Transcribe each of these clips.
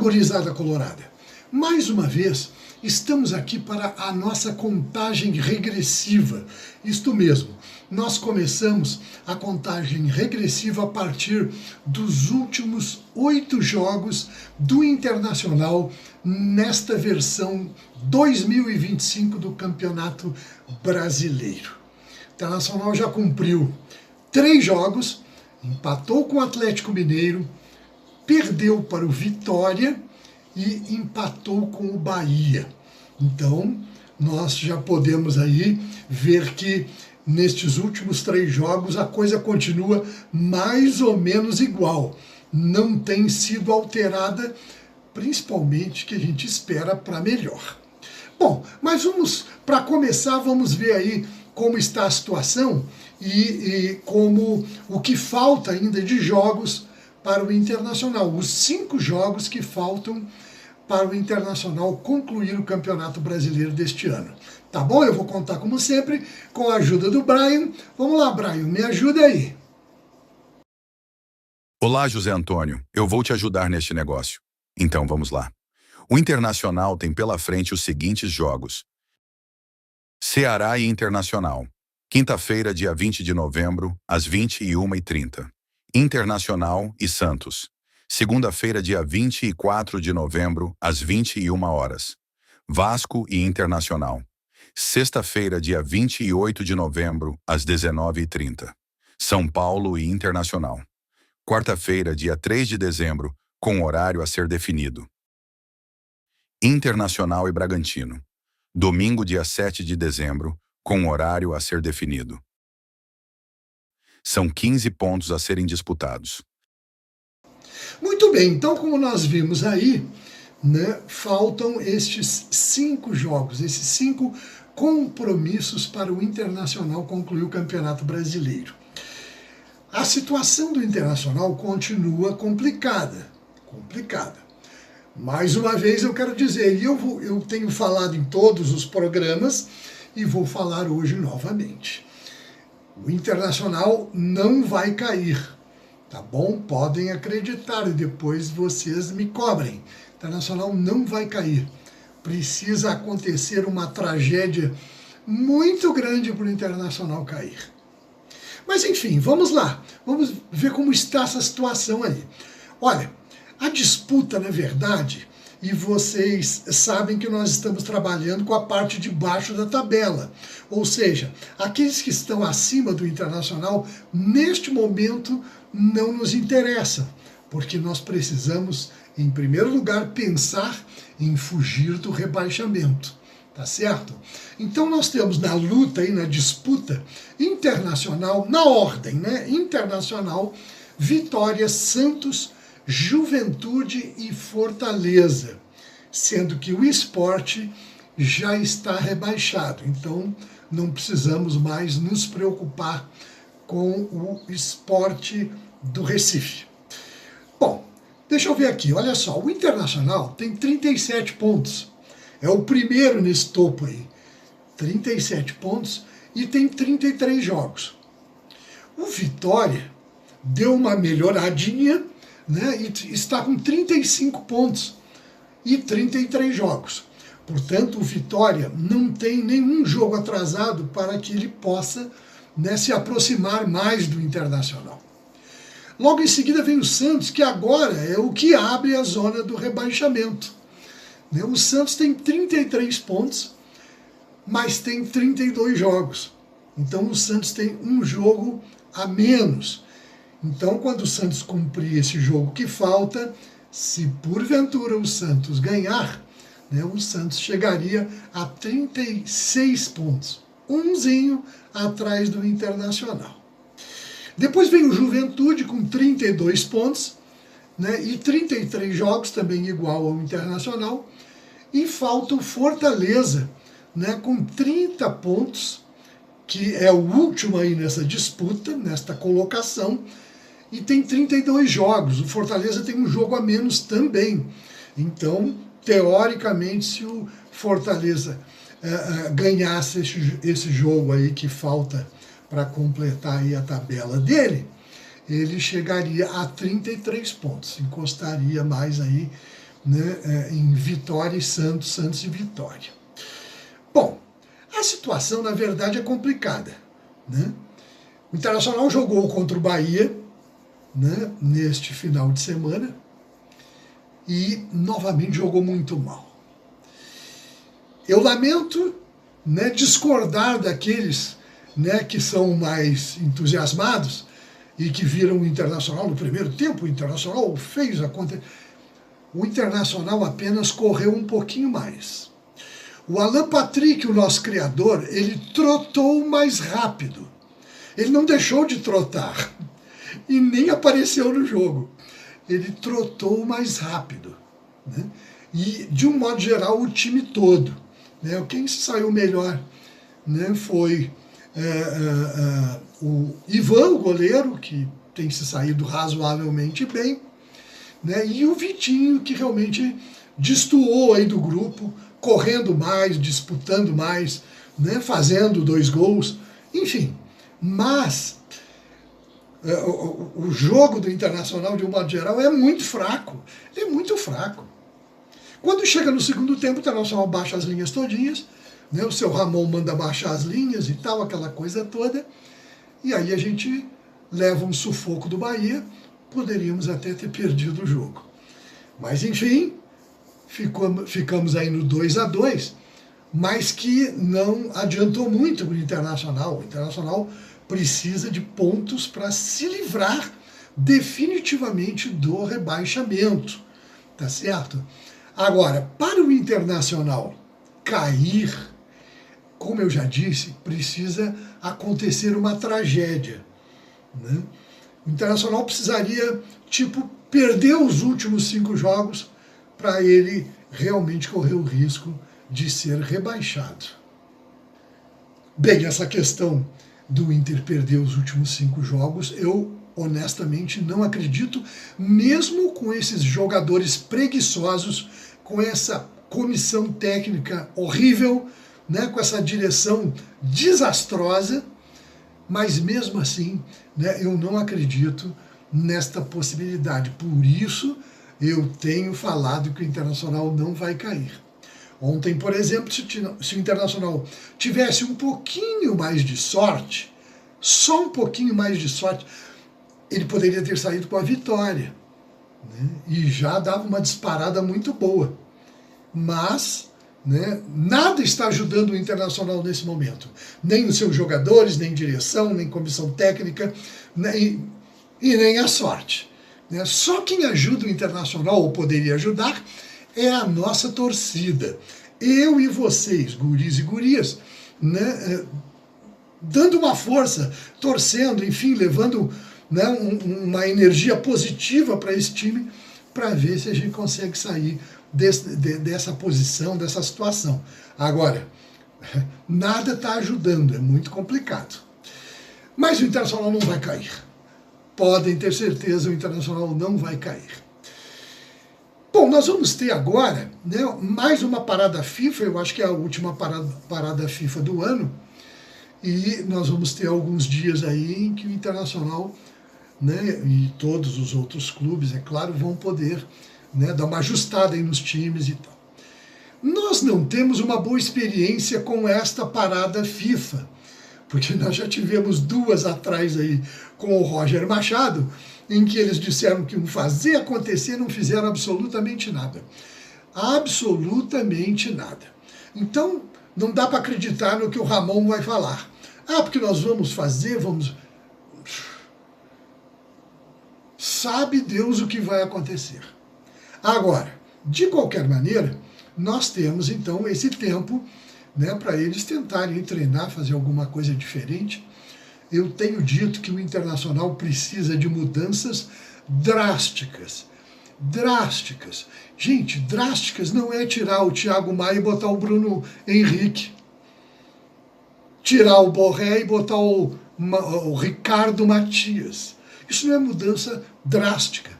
gurizada colorada, mais uma vez estamos aqui para a nossa contagem regressiva. Isto mesmo, nós começamos a contagem regressiva a partir dos últimos 8 jogos do Internacional nesta versão 2025 do Campeonato Brasileiro. O Internacional já cumpriu 3 jogos, empatou com o Atlético Mineiro, perdeu para o Vitória e empatou com o Bahia. Então, nós já podemos aí ver que nestes últimos 3 jogos a coisa continua mais ou menos igual. Não tem sido alterada, principalmente que a gente espera para melhor. Bom, mas para começar, vamos ver aí como está a situação e como o que falta ainda de jogos para o Internacional, os 5 jogos que faltam para o Internacional concluir o Campeonato Brasileiro deste ano. Tá bom? Eu vou contar, como sempre, com a ajuda do Brian. Vamos lá, Brian, me ajuda aí. Olá, José Antônio. Eu vou te ajudar neste negócio. Então, vamos lá. O Internacional tem pela frente os seguintes jogos. Ceará e Internacional. Quinta-feira, dia 20 de novembro, às 21h30. Internacional e Santos. Segunda-feira, dia 24 de novembro, às 21h. Vasco e Internacional. Sexta-feira, dia 28 de novembro, às 19h30. São Paulo e Internacional. Quarta-feira, dia 3 de dezembro, com horário a ser definido. Internacional e Bragantino. Domingo, dia 7 de dezembro, com horário a ser definido. São 15 pontos a serem disputados. Muito bem, então como nós vimos aí, né, faltam estes 5 jogos, esses 5 compromissos para o Internacional concluir o Campeonato Brasileiro. A situação do Internacional continua complicada. Mais uma vez eu quero dizer, eu tenho falado em todos os programas e vou falar hoje novamente. O Internacional não vai cair, tá bom? Podem acreditar e depois vocês me cobrem. O Internacional não vai cair. Precisa acontecer uma tragédia muito grande para o Internacional cair. Mas enfim, vamos lá. Vamos ver como está essa situação aí. Olha, a disputa, na verdade, e vocês sabem que nós estamos trabalhando com a parte de baixo da tabela. Ou seja, aqueles que estão acima do Internacional, neste momento, não nos interessam, porque nós precisamos, em primeiro lugar, pensar em fugir do rebaixamento. Tá certo? Então nós temos na luta e na disputa Internacional, na ordem, né? Internacional, Vitória, Santos, Juventude e Fortaleza, sendo que o Sport já está rebaixado, então não precisamos mais nos preocupar com o Sport do Recife. Bom, deixa eu ver aqui, olha só, o Internacional tem 37 pontos, é o primeiro nesse topo aí, 37 pontos e tem 33 jogos. O Vitória deu uma melhoradinha, né, e está com 35 pontos e 33 jogos. Portanto, o Vitória não tem nenhum jogo atrasado para que ele possa, né, se aproximar mais do Internacional. Logo em seguida vem o Santos, que agora é o que abre a zona do rebaixamento. Né, o Santos tem 33 pontos, mas tem 32 jogos. Então o Santos tem um jogo a menos. Então, quando o Santos cumprir esse jogo que falta, se porventura o Santos ganhar, né, o Santos chegaria a 36 pontos, umzinho atrás do Internacional. Depois vem o Juventude com 32 pontos, né, e 33 jogos, também igual ao Internacional, e falta o Fortaleza, né, com 30 pontos, que é o último aí nessa disputa, nesta colocação, e tem 32 jogos. O Fortaleza tem um jogo a menos também. Então, teoricamente, se o Fortaleza ganhasse esse jogo aí que falta para completar aí a tabela dele, ele chegaria a 33 pontos, encostaria mais aí né, em Vitória e Santos, Santos e Vitória. Bom, a situação, na verdade, é complicada, né? O Internacional jogou contra o Bahia, né, neste final de semana e novamente jogou muito mal. Eu lamento, né, discordar daqueles, né, que são mais entusiasmados e que viram o Internacional no primeiro tempo. O Internacional fez a conta. O Internacional apenas correu um pouquinho mais. O Alan Patrick, o nosso criador, ele trotou mais rápido. Ele não deixou de trotar e nem apareceu no jogo. Ele trotou mais rápido, né? E, de um modo geral, o time todo, né? Quem saiu melhor, né, foi o Ivan, o goleiro, que tem se saído razoavelmente bem, né? E o Vitinho, que realmente destoou aí do grupo, correndo mais, disputando mais, né, fazendo 2 gols, enfim. Mas o jogo do Internacional, de um modo geral, é muito fraco. É muito fraco. Quando chega no segundo tempo, o Internacional baixa as linhas todinhas, né, o seu Ramon manda baixar as linhas e tal, aquela coisa toda, e aí a gente leva um sufoco do Bahia, poderíamos até ter perdido o jogo. Mas, enfim, ficamos aí no 2-2, mas que não adiantou muito para o Internacional. O Internacional precisa de pontos para se livrar definitivamente do rebaixamento, tá certo? Agora, para o Internacional cair, como eu já disse, precisa acontecer uma tragédia, né? O Internacional precisaria, perder os últimos 5 jogos para ele realmente correr o risco de ser rebaixado. Bem, essa questão do Inter perder os últimos 5 jogos, eu honestamente não acredito, mesmo com esses jogadores preguiçosos, com essa comissão técnica horrível, né, com essa direção desastrosa, mas mesmo assim, né, eu não acredito nesta possibilidade. Por isso, eu tenho falado que o Internacional não vai cair. Ontem, por exemplo, se o Internacional tivesse um pouquinho mais de sorte, só um pouquinho mais de sorte, ele poderia ter saído com a vitória, né? E já dava uma disparada muito boa. Mas, né, nada está ajudando o Internacional nesse momento. Nem os seus jogadores, nem direção, nem comissão técnica, e nem a sorte, né? Só quem ajuda o Internacional, ou poderia ajudar, é a nossa torcida. Eu e vocês, guris e gurias, né, dando uma força, torcendo, enfim, levando, né, uma energia positiva para esse time, para ver se a gente consegue sair dessa posição, dessa situação. Agora, nada está ajudando, é muito complicado. Mas o Internacional não vai cair. Podem ter certeza, o Internacional não vai cair. Bom, nós vamos ter agora, né, mais uma parada FIFA, eu acho que é a última parada FIFA do ano, e nós vamos ter alguns dias aí em que o Internacional, né, e todos os outros clubes, é claro, vão poder, né, dar uma ajustada aí nos times e tal. Nós não temos uma boa experiência com esta parada FIFA, porque nós já tivemos 2 atrás aí com o Roger Machado, em que eles disseram que iam fazer acontecer, não fizeram absolutamente nada. Absolutamente nada. Então, não dá para acreditar no que o Ramon vai falar. Ah, porque nós vamos fazer, vamos... Sabe Deus o que vai acontecer. Agora, de qualquer maneira, nós temos então esse tempo, né, para eles tentarem treinar, fazer alguma coisa diferente. Eu tenho dito que o Internacional precisa de mudanças drásticas. Drásticas. Gente, drásticas não é tirar o Thiago Maia e botar o Bruno Henrique. Tirar o Borré e botar o Ricardo Matias. Isso não é mudança drástica.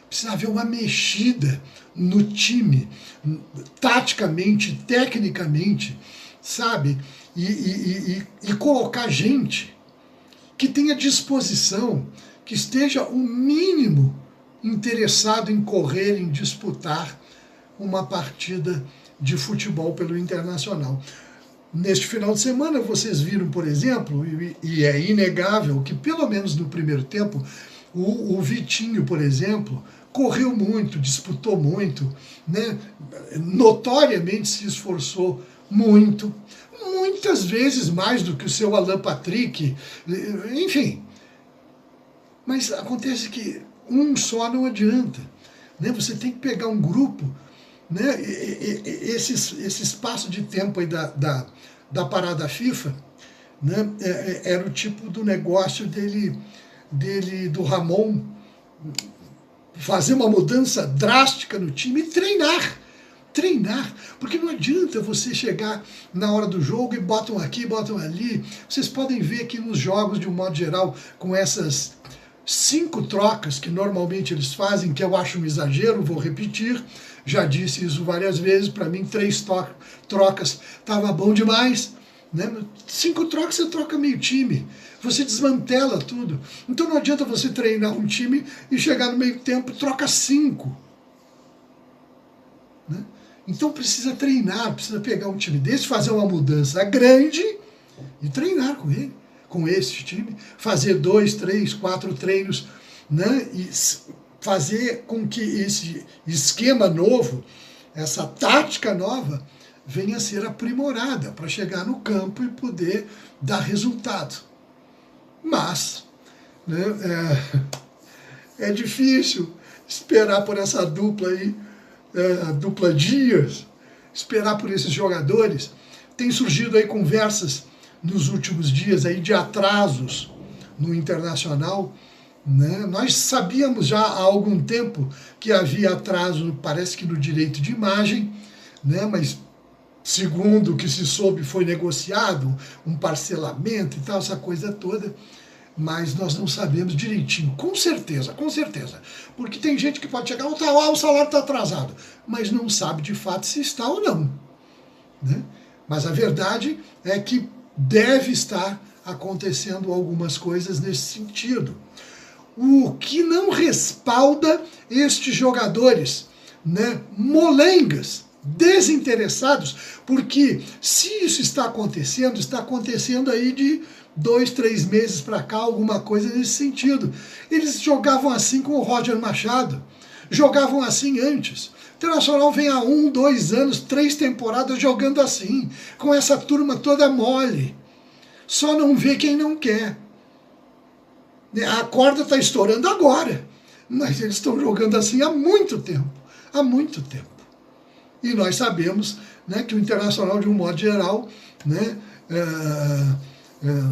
Precisa haver uma mexida no time, taticamente, tecnicamente, sabe? E colocar gente que tenha disposição, que esteja o mínimo interessado em correr, em disputar, uma partida de futebol pelo Internacional. Neste final de semana, vocês viram, por exemplo, e é inegável que, pelo menos no primeiro tempo, o Vitinho, por exemplo, correu muito, disputou muito, né? Notoriamente se esforçou muito, muitas vezes mais do que o seu Alan Patrick, enfim. Mas acontece que um só não adianta, né? Você tem que pegar um grupo, né? Esse espaço de tempo aí da parada FIFA, né? Era o tipo do negócio do Ramon, fazer uma mudança drástica no time e treinar, porque não adianta você chegar na hora do jogo e botam aqui, botam ali. Vocês podem ver que nos jogos, de um modo geral, com essas 5 trocas que normalmente eles fazem, que eu acho um exagero, vou repetir, já disse isso várias vezes, para mim 3 trocas estava bom demais, né? 5 trocas você troca meio time, você desmantela tudo. Então não adianta você treinar um time e chegar no meio tempo e troca 5. Né? Então precisa treinar, precisa pegar um time desse, fazer uma mudança grande e treinar com ele, com esse time, fazer 2, 3, 4 treinos, né? E fazer com que esse esquema novo, essa tática nova, venha a ser aprimorada para chegar no campo e poder dar resultado. Mas, né, é difícil esperar por essa dupla aí, a dupla Dias, esperar por esses jogadores. Tem surgido aí conversas nos últimos dias aí de atrasos no Internacional, né? Nós sabíamos já há algum tempo que havia atraso, parece que no direito de imagem, né? Mas segundo o que se soube, foi negociado um parcelamento e tal, essa coisa toda, mas nós não sabemos direitinho, com certeza, porque tem gente que pode chegar, o salário está atrasado, mas não sabe de fato se está ou não, né? Mas a verdade é que deve estar acontecendo algumas coisas nesse sentido. O que não respalda estes jogadores, né, molengas, desinteressados, porque se isso está acontecendo aí de 2, 3 meses para cá, alguma coisa nesse sentido. Eles jogavam assim com o Roger Machado, jogavam assim antes. O Internacional vem há 1, 2 anos, 3 temporadas jogando assim, com essa turma toda mole. Só não vê quem não quer. A corda está estourando agora, mas eles estão jogando assim há muito tempo, E nós sabemos, né, que o Internacional, de um modo geral, né,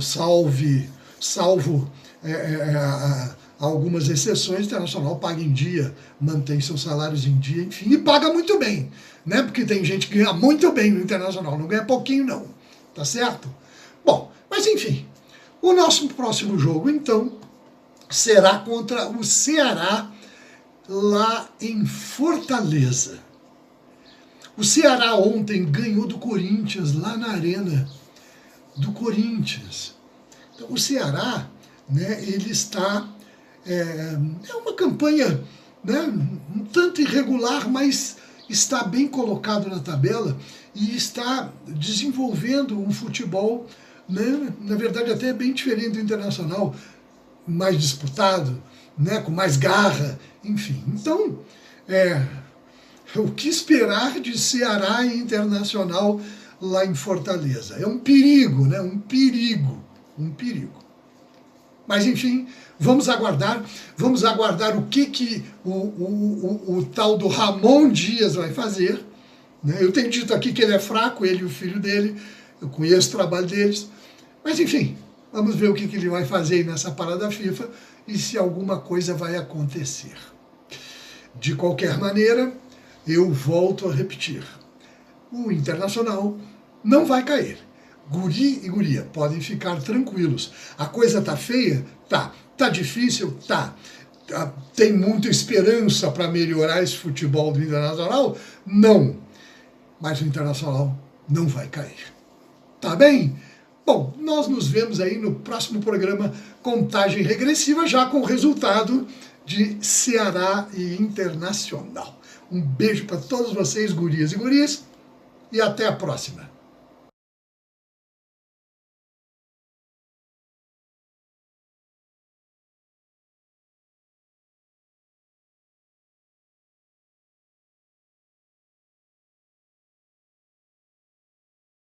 salvo algumas exceções, o Internacional paga em dia, mantém seus salários em dia, enfim, e paga muito bem, né, porque tem gente que ganha muito bem no Internacional, não ganha pouquinho não, tá certo? Bom, mas enfim, o nosso próximo jogo, então, será contra o Ceará, lá em Fortaleza. O Ceará ontem ganhou do Corinthians, lá na arena do Corinthians. Então, o Ceará, né, ele está... É uma campanha, né, um tanto irregular, mas está bem colocado na tabela e está desenvolvendo um futebol, né, na verdade até bem diferente do Internacional, mais disputado, né, com mais garra, enfim. Então, o que esperar de Ceará e Internacional lá em Fortaleza? É um perigo, né? Um perigo. Mas, enfim, vamos aguardar o que o tal do Ramon Dias vai fazer, né? Eu tenho dito aqui que ele é fraco, ele e o filho dele, eu conheço o trabalho deles, mas, enfim, vamos ver o que ele vai fazer aí nessa parada FIFA e se alguma coisa vai acontecer. De qualquer maneira, eu volto a repetir. O Internacional não vai cair. Guri e guria podem ficar tranquilos. A coisa tá feia? Tá. Tá difícil? Tá. Tem muita esperança para melhorar esse futebol do Internacional? Não. Mas o Internacional não vai cair. Tá bem? Bom, nós nos vemos aí no próximo programa Contagem Regressiva, já com o resultado de Ceará e Internacional. Um beijo para todos vocês, gurias e guris, e até a próxima.